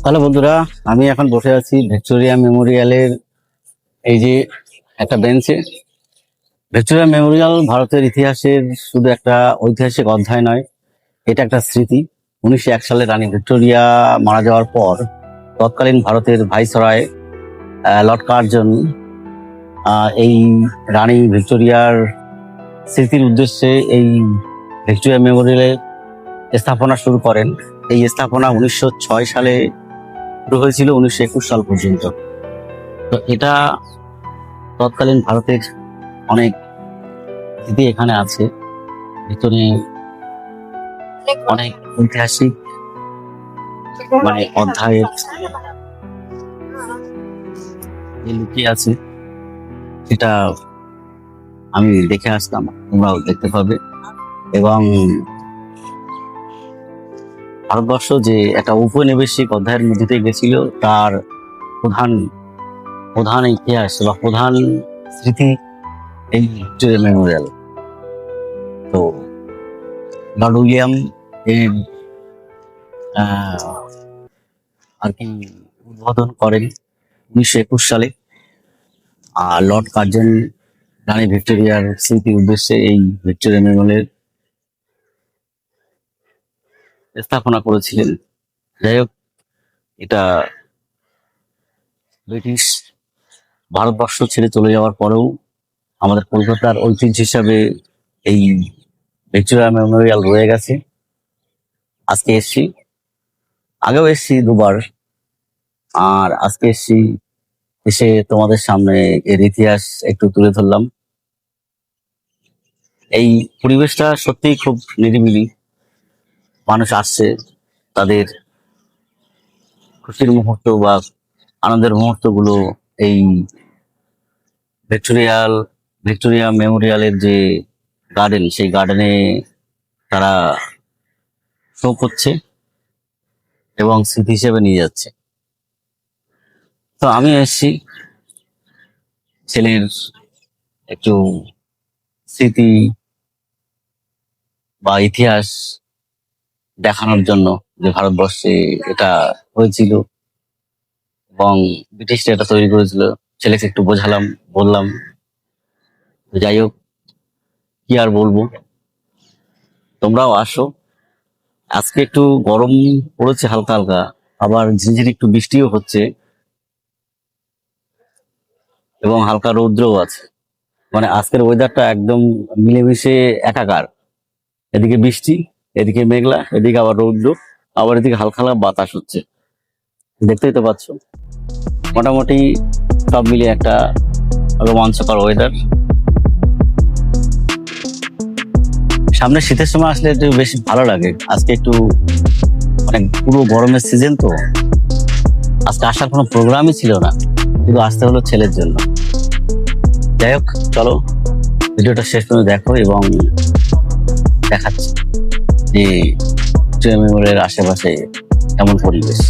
Hello বন্ধুরা, আমি এখন বসে আছি ভিক্টোরিয়া মেমোরিয়ালের এই যে একটা বেঞ্চে। ভিক্টোরিয়া মেমোরিয়াল ভারতের ইতিহাসের শুধু একটা ঐতিহাসিক অধ্যায় নয়, এটা একটা স্মৃতি। 1901 সালে রানী ভিক্টোরিয়া মারা যাওয়ার পর তৎকালীন ভারতের ভাইসরয় লর্ড কার্জন এই রানী ভিক্টোরিয়ার স্মৃতির উদ্দেশ্যে এই ভিক্টোরিয়া মেমোরিয়ালে স্থাপনা শুরু করেন। এই স্থাপনা 1906 সালে শুরু হয়েছিল 1921 সাল পর্যন্ত। তো এটা তৎকালীন ভারতের অনেক স্মৃতি এখানে আছে, ভিতরে অনেক ঐতিহাসিক অধ্যায়ের লুকিয়ে আছে। সেটা আমি দেখে আসলাম, তোমরাও দেখতে পাবে। এবং ভারতবর্ষ যে একটা উপনিবেশিক অধ্যায়ের মধ্যে দিয়ে গেছিল, তার প্রধান প্রধান ইতিহাস বা প্রধান স্মৃতি এই ভিক্টোরিয়া মেমোরিয়াল। তো লর্ড উইলিয়াম এর আর কি উদ্বোধন করেন 1921 সালে। আর লর্ড কার্জন রানী ভিক্টোরিয়ার স্মৃতি উদ্দেশ্যে এই ভিক্টোরিয়া মেমোরিয়াল স্থাপনা করেছিলেন। যাই হোক, এটা ব্রিটিশ ভারতবর্ষ ছেড়ে চলে যাওয়ার পরেও আমাদের কলকাতার ঐতিহ্য হিসাবে এই ভিক্টোরিয়া মেমোরিয়াল রয়ে গেছে। আজকে এসছি, আগেও এসছি দুবার, আর আজকে এসে তোমাদের সামনে এর ইতিহাস একটু তুলে ধরলাম। এই পরিবেশটা সত্যিই খুব নিরিবিলি। মানুষ আসছে তাদের খুশির মুহূর্ত বা আনন্দের মুহূর্তগুলো এই ভিক্টোরিয়া মেমোরিয়ালের যে গার্ডেন, সেই গার্ডেনে তারা শো করছে এবং স্মৃতি হিসেবে নিয়ে যাচ্ছে। তো আমি এসেছি ছেলের একটু স্মৃতি বা ইতিহাস দেখানোর জন্য, যে ভারতবর্ষে এটা হয়েছিল এবং ব্রিটিশরা এটা তৈরি করেছিল। ছেলেকে একটু বোঝালাম, বললাম। যাই হোক, কি আর বলবো, তোমরাও আসো। আজকে একটু গরম পড়েছে হালকা হালকা, আবার ঝিরিঝিরি একটু বৃষ্টিও হচ্ছে এবং হালকা রৌদ্রও আছে। আজকের ওয়েদারটা একদম মিলেমিশে একাকার। এদিকে বৃষ্টি, এদিকে মেঘলা, এদিকে আবার রৌদ্র, আবার এদিকে হালকা হালকা বাতাস হচ্ছে। দেখতেই তো পাচ্ছ, মোটামুটি সব মিলিয়ে একটা রোমাঞ্চকর ওয়েদার। সামনে শীতের সময় আসলে একটু বেশি ভালো লাগে। আজকে একটু পুরো গরমের সিজন তো, আজকে আসার কোনো প্রোগ্রামই ছিল না, কিন্তু আসতে হলো ছেলের জন্য। যাই হোক, চলো ভিডিওটা শেষ পর্যন্ত দেখো এবং দেখাচ্ছি যে ভিক্টোরিয়া মেমোরিয়ালের আশেপাশে কেমন পরিবেশ।